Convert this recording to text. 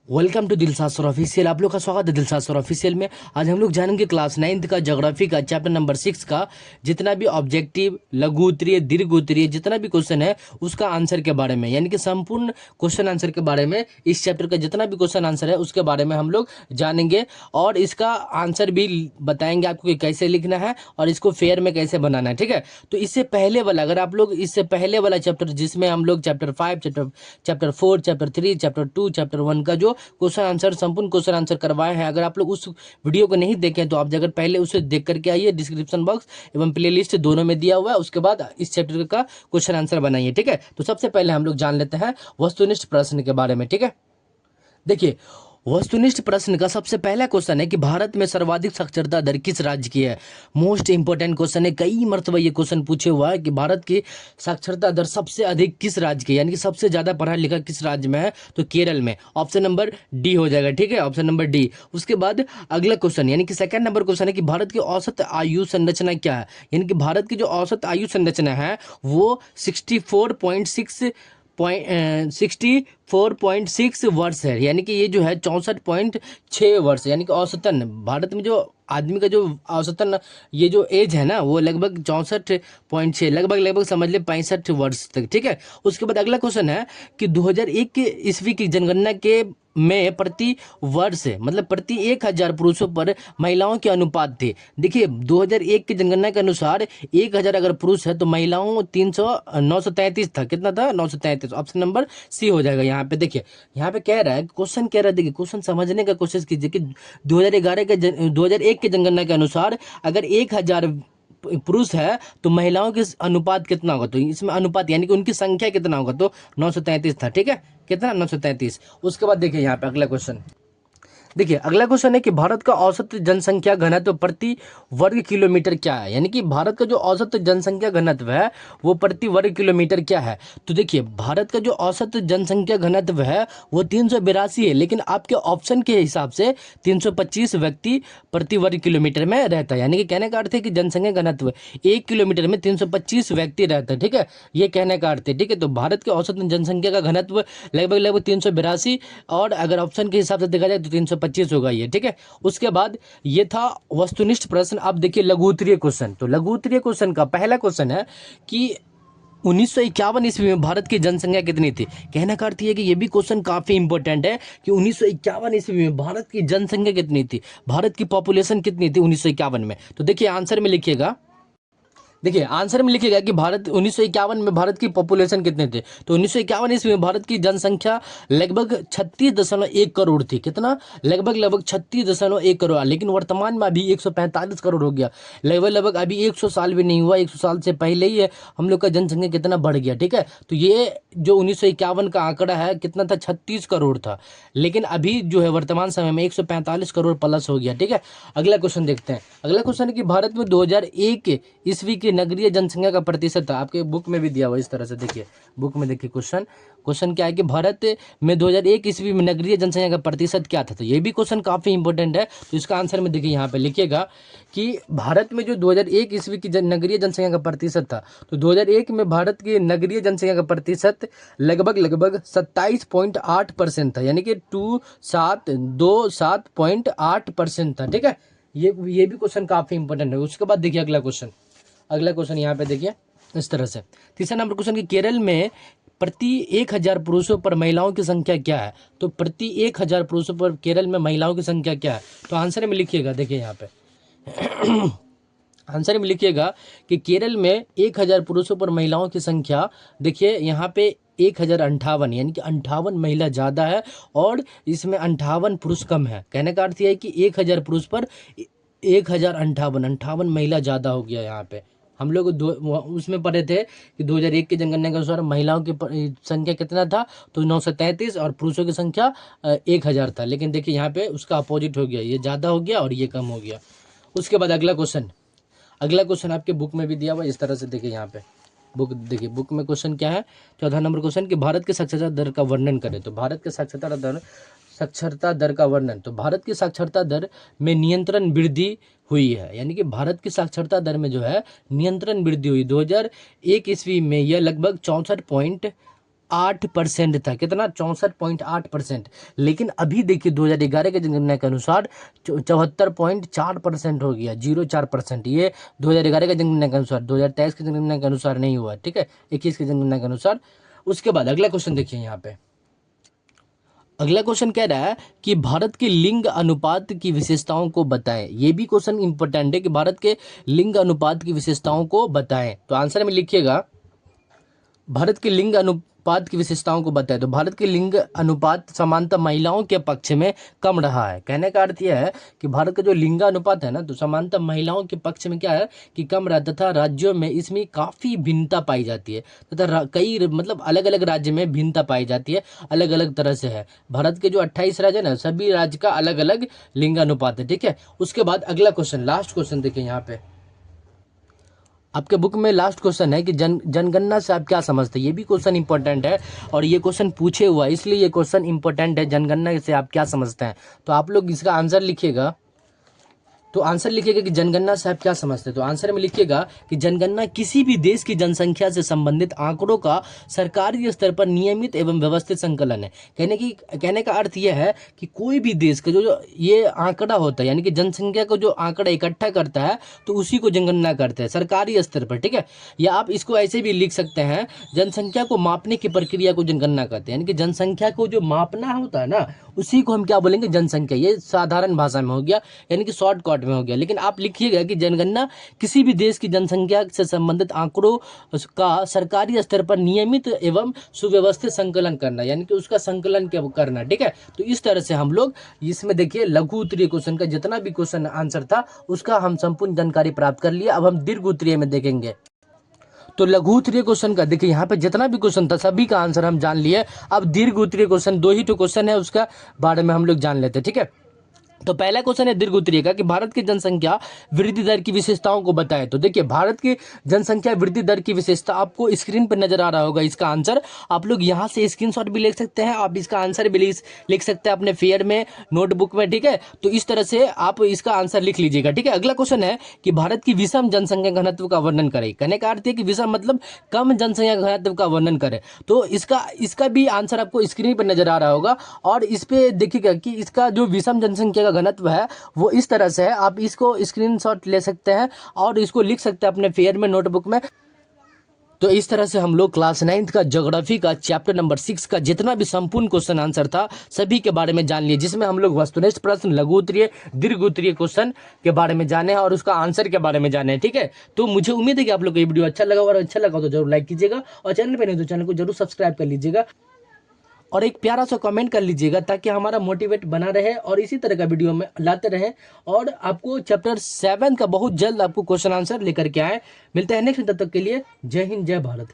Welcome to Dilshad sir official. आप लोग का स्वागत है दिलसाद सर ऑफिशियल में। आज हम लोग जानेंगे क्लास 9th का ज्योग्राफी का चैप्टर नंबर 6 का जितना भी ऑब्जेक्टिव, लघु उत्तरीय, दीर्घ उत्तरीय जितना भी क्वेश्चन है उसका आंसर के बारे में, यानी कि संपूर्ण क्वेश्चन आंसर के बारे में। इस चैप्टर का जितना भी क्वेश्चन आंसर है उसके बारे में हम लोग जानेंगे और इसका आंसर भी बताएंगे आपको कि कैसे लिखना है और इसको फेयर में कैसे बनाना है। ठीक है, तो इससे पहले वाला, अगर आप लोग इससे पहले वाला चैप्टर जिसमें हम लोग chapter 5, chapter 4, chapter 3, chapter 2, chapter 1 का जो क्वेश्चन आंसर, संपूर्ण क्वेश्चन आंसर करवाए हैं, अगर आप लोग उस वीडियो को नहीं देखें तो आप अगर पहले उसे देख करके आइए, डिस्क्रिप्शन बॉक्स एवं प्लेलिस्ट दोनों में दिया हुआ है, उसके बाद इस चैप्टर का क्वेश्चन आंसर बनाइए। ठीक है, तो सबसे पहले हम लोग जान लेते हैं वस्तुनिष्ठ प्रश्न के बारे में। ठीक है, देखिए वस्तुनिष्ठ प्रश्न का सबसे पहला क्वेश्चन है कि भारत में सर्वाधिक साक्षरता दर किस राज्य की है। मोस्ट इंपोर्टेंट क्वेश्चन है, कई मरतबा ये क्वेश्चन पूछे हुआ है कि भारत की साक्षरता दर सबसे अधिक किस राज्य की, यानी कि सबसे ज्यादा पढ़ा लिखा किस राज्य में है, तो केरल में। ऑप्शन नंबर डी हो जाएगा। ठीक है, ऑप्शन नंबर डी। उसके बाद अगला क्वेश्चन यानी कि सेकंड नंबर क्वेश्चन है कि भारत की औसत आयु संरचना क्या है, यानी कि भारत की जो औसत आयु संरचना है वो 64.6 वर्ष है, यानी कि ये जो है 64.6 वर्ष, यानी कि औसतन भारत में जो आदमी का जो औसतन ये जो एज है ना वो लगभग 64.6, लगभग समझ ले 65 वर्ष तक। ठीक है, उसके बाद अगला क्वेश्चन है कि 2001 के ईस्वी की जनगणना के में प्रति वर्ष, मतलब प्रति 1000 पुरुषों पर महिलाओं के अनुपात थे। देखिए 2001 की जनगणना के अनुसार 1000 अगर पुरुष है तो महिलाओं 933 था। कितना था? 933। ऑप्शन नंबर सी हो जाएगा यहाँ पे। देखिए यहाँ पे कह रहा है, क्वेश्चन कह रहा है, देखिए क्वेश्चन समझने का कोशिश कीजिए कि 2001 के जनगणना के अनुसार अगर 1000 पुरुष है तो महिलाओं के अनुपात कितना होगा, तो इसमें अनुपात यानी कि उनकी संख्या कितना होगा, तो 933 था। ठीक है, कितना? 933। उसके बाद देखिए यहाँ पे अगला क्वेश्चन। देखिए अगला क्वेश्चन है कि भारत का औसत जनसंख्या घनत्व प्रति वर्ग किलोमीटर क्या है, यानी कि भारत का जो औसत जनसंख्या घनत्व है वो प्रति वर्ग किलोमीटर क्या है। तो देखिए भारत का जो औसत जनसंख्या घनत्व है वो 382 है, लेकिन आपके ऑप्शन के हिसाब से 325 व्यक्ति प्रति वर्ग किलोमीटर में रहता है, यानी कि कहने का अर्थ है कि जनसंख्या घनत्व 1 किलोमीटर में 325 व्यक्ति रहता है। ठीक है, ये कहने का अर्थ है। ठीक है, तो भारत के औसत जनसंख्या का घनत्व लगभग 382, और अगर ऑप्शन के हिसाब से देखा जाए तो 325 होगा ये। ठीक है, उसके बाद ये था वस्तुनिष्ठ प्रश्न। अब देखिए लघु उत्तरीय क्वेश्चन। तो लघु उत्तरीय क्वेश्चन का पहला क्वेश्चन है कि 1951 ईस्वी में भारत की जनसंख्या कितनी थी। कहने का अर्थ ये है कि ये भी क्वेश्चन काफी इंपॉर्टेंट है कि 1951 ईस्वी में भारत की जनसंख्या कितनी थी, भारत की पॉपुलेशन कितनी थी 1951 में। तो देखिए आंसर में लिखिएगा, देखिए आंसर में लिखिएगा कि भारत 1951 में भारत की पॉपुलेशन कितने थे। तो 1951 ईस्वी में भारत की जनसंख्या लगभग 36.1 करोड़ थी। कितना? लगभग 36.1 करोड़, लेकिन वर्तमान में अभी 145 करोड़ हो गया। लगभग अभी 100 साल भी नहीं हुआ, 100 साल से पहले ही हम लोग का जनसंख्या कितना बढ़ गया। ठीक है, तो ये जो 1951 का आंकड़ा है कितना था? 36 करोड़ था, लेकिन अभी जो है वर्तमान समय में 145 करोड़ प्लस हो गया। ठीक है, अगला क्वेश्चन देखते हैं। अगला क्वेश्चन है कि भारत में 2001 ईस्वी की नगरीय जनसंख्या का प्रतिशत था। आपके बुक में भी दिया हुआ इस तरह से, देखिए बुक में देखिए क्वेश्चन क्या है कि भारत में 2001 ईस्वी में नगरीय जनसंख्या का प्रतिशत क्या था। तो ये भी क्वेश्चन काफी इंपॉर्टेंट है, तो इसका आंसर में देखिए यहाँ पे लिखिएगा कि भारत में जो 2001 ईस्वी की नगरीय जनसंख्या का प्रतिशत था, तो 2001 में भारत की नगरीय जनसंख्या का प्रतिशत लगभग 27.8% था, यानी कि 27.8% था। ठीक है, ये भी क्वेश्चन काफी इंपॉर्टेंट है। उसके बाद देखिए अगला क्वेश्चन यहाँ पे देखिए इस तरह से। तीसरा नंबर क्वेश्चन कि केरल में प्रति 1000 पुरुषों पर महिलाओं की संख्या क्या है। तो प्रति 1000 पुरुषों पर केरल में महिलाओं की संख्या क्या है, तो आंसर में लिखिएगा। देखिए यहाँ पे आंसर में लिखिएगा कि केरल में 1000 पुरुषों पर महिलाओं की संख्या, देखिए यहाँ पे 1058, यानी कि 58 महिला ज़्यादा है और इसमें 58 पुरुष कम है। कहने का अर्थ यह है कि 1000 पुरुष पर 1058 महिला ज़्यादा हो गया। यहाँ पे हम लोग उसमें पढ़े थे कि 2001 की जनगणना के अनुसार महिलाओं की संख्या कितना था, तो 933, और पुरुषों की संख्या 1000 था, लेकिन देखिए यहाँ पे उसका अपोजिट हो गया, ये ज़्यादा हो गया और ये कम हो गया। उसके बाद अगला क्वेश्चन आपके बुक में भी दिया हुआ इस तरह से। देखिए यहाँ पे देखिए बुक में क्वेश्चन क्या है। चौथा नंबर क्वेश्चन कि भारत के साक्षरता दर का वर्णन करें। तो भारत के साक्षरता दर का वर्णन। तो भारत की साक्षरता दर में नियंत्रण वृद्धि हुई है, यानी कि भारत की साक्षरता दर में जो है नियंत्रण वृद्धि हुई। 2001 ईस्वी में यह लगभग 64 64.8% था। कितना? 64.8%। लेकिन अभी देखिए 2011 के जनगणना के अनुसार 74.4% हो गया, 04%। ये 2011 के जनगणना के अनुसार, 2023 के जनगणना के अनुसार नहीं हुआ, ठीक है, 21 के जनगणना के अनुसार। उसके बाद अगला क्वेश्चन देखिए यहाँ पे। अगला क्वेश्चन कह रहा है कि भारत के लिंग अनुपात की विशेषताओं को बताएं। ये भी क्वेश्चन इंपॉर्टेंट है कि भारत के लिंग अनुपात की विशेषताओं को बताएं। तो आंसर में लिखिएगा भारत के लिंग अनुपात की विशेषताओं को बताएं। तो भारत के लिंग अनुपात समानता महिलाओं के पक्ष में कम रहा है। कहने का अर्थ यह है कि भारत का जो लिंग अनुपात है ना, तो समानता महिलाओं के पक्ष में क्या है कि कम रहा, तथा राज्यों में इसमें काफ़ी भिन्नता पाई जाती है, तथा कई मतलब अलग अलग राज्य में भिन्नता पाई जाती है, अलग अलग तरह से है। भारत के जो 28 राज्य है ना, सभी राज्य का अलग अलग लिंग अनुपात है, ठीक है। उसके बाद अगला क्वेश्चन, लास्ट क्वेश्चन देखिए यहाँ पे। आपके बुक में लास्ट क्वेश्चन है कि जनगणना से आप क्या समझते हैं। ये भी क्वेश्चन इंपॉर्टेंट है और ये क्वेश्चन पूछे हुआ है, इसलिए ये क्वेश्चन इंपॉर्टेंट है। जनगणना से आप क्या समझते हैं, तो आप लोग इसका आंसर लिखिएगा। तो आंसर लिखिएगा कि जनगणना से आप क्या समझते हैं। तो आंसर में लिखिएगा कि जनगणना किसी भी देश की जनसंख्या से संबंधित आंकड़ों का सरकारी स्तर पर नियमित एवं व्यवस्थित संकलन है। कहने का अर्थ यह है कि कोई भी देश का जो ये आंकड़ा होता है, यानी कि जनसंख्या को जो आंकड़ा इकट्ठा करता है, तो उसी को जनगणना करते हैं सरकारी स्तर पर, ठीक है। या आप इसको ऐसे भी लिख सकते हैं, जनसंख्या को मापने की प्रक्रिया को जनगणना करते हैं। यानी कि जनसंख्या को जो मापना होता है ना, उसी को हम क्या बोलेंगे, जनसंख्या। ये साधारण भाषा में हो गया, यानी कि शॉर्टकट में हो गया। लेकिन आप लिखिएगा कि जनगणना किसी भी देश की जनसंख्या से संबंधित आंकड़ों का सरकारी स्तर पर नियमित एवं सुव्यवस्थित संकलन करना, यानी कि उसका संकलन करना, ठीक है। तो इस तरह से हम लोग इसमें देखिए लघु उत्तरीय क्वेश्चन का जितना भी क्वेश्चन आंसर था उसका हम संपूर्ण जानकारी प्राप्त कर लिया। अब हम दीर्घ उत्तरीय में देखेंगे। तो लघु उत्तरीय क्वेश्चन का देखिए यहाँ पे जितना भी क्वेश्चन था सभी का आंसर हम जान लिए। अब दीर्घ उत्तरीय क्वेश्चन 2 ही तो क्वेश्चन है, उसका बारे में हम लोग जान लेते हैं, ठीक है। तो पहला क्वेश्चन है दीर्घ उत्तरीय का कि भारत की जनसंख्या वृद्धि दर की विशेषताओं को बताएं। तो देखिए भारत की जनसंख्या वृद्धि दर की विशेषता आपको स्क्रीन पर नजर आ रहा होगा। इसका आंसर आप लोग यहां से स्क्रीनशॉट भी ले सकते हैं, आप इसका आंसर भी लिख सकते हैं अपने फेयर में, नोटबुक में, ठीक है। तो इस तरह से आप इसका आंसर लिख लीजिएगा, ठीक है। अगला क्वेश्चन है कि भारत की विषम जनसंख्या घनत्व का वर्णन करें। कहने का अर्थ है कि विषम मतलब कम जनसंख्या घनत्व का वर्णन करें। तो इसका भी आंसर आपको स्क्रीन पर नजर आ रहा होगा। और इस पे देखिएगा कि इसका जो विषम जनसंख्या का घनत्व है वो इस तरह से है। आप इसको स्क्रीनशॉट ले सकते हैं और इसको लिख सकते हैं अपने फेयर में, नोटबुक में। तो इस तरह से हम लोग क्लास 9th का ज्योग्राफी का चैप्टर नंबर 6 का जितना भी संपूर्ण क्वेश्चन आंसर था सभी के बारे में जान लिए, जिसमें हम लोग वस्तुनिष्ठ प्रश्न, लघु उत्तरीय, दीर्घ उत्तरीय क्वेश्चन के बारे में जाने और उसका आंसर के बारे में जाने, ठीक है। तो मुझे उम्मीद है कि आप लोग को ये वीडियो अच्छा लगा, और अच्छा लगा तो जरूर लाइक कीजिएगा, और चैनल पर नहीं तो चैनल को जरूर सब्सक्राइब कर लीजिएगा, और एक प्यारा सा कमेंट कर लीजिएगा ताकि हमारा मोटिवेट बना रहे और इसी तरह का वीडियो में लाते रहें। और आपको चैप्टर 7 का बहुत जल्द आपको क्वेश्चन आंसर लेकर के आए। मिलते हैं नेक्स्ट, तब तक के लिए जय हिंद, जय भारत।